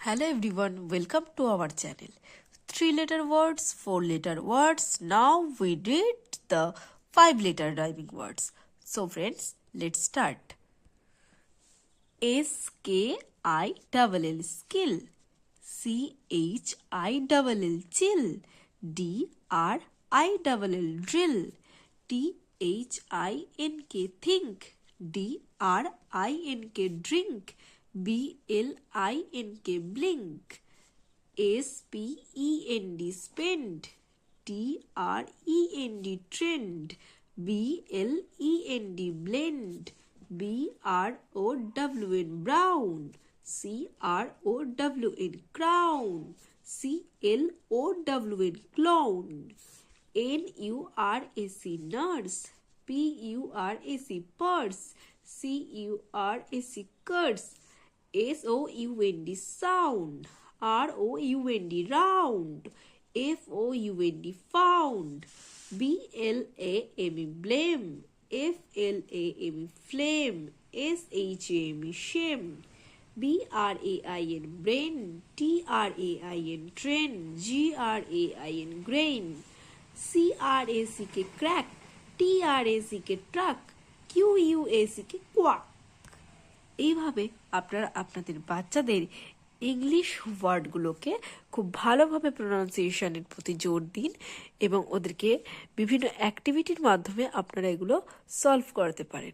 Hello everyone, welcome to our channel. 3-letter words, 4-letter words. Now we read the 5-letter rhyming words. So friends, let's start. SKILL skill. CHILL chill. DRILL drill. THINK think. DRINK drink. BLINK blink. SPEND spend. TREND trend. BLEND blend. BROWN brown. CROWN crown. CLOWN clown. NURSE nurse. PURSE purse. CURSE curse. SOUND sound. ROUND round. FOUND found. BLAME blame. FLAME flame. SHAME shame. BRAIN brain. TRAIN train. GRAIN grain. CRACK crack. TRACK truck. QUACK quack. এইভাবে আপনারা আপনাদের বাচ্চাদের English ওয়ার্ডগুলোকে খুব ভালোভাবে প্রোনাউন্সিয়েশনের প্রতি জোর দিন এবং ওদেরকে বিভিন্ন অ্যাক্টিভিটির মাধ্যমে আপনারা এগুলো সলভ করাতে পারেন।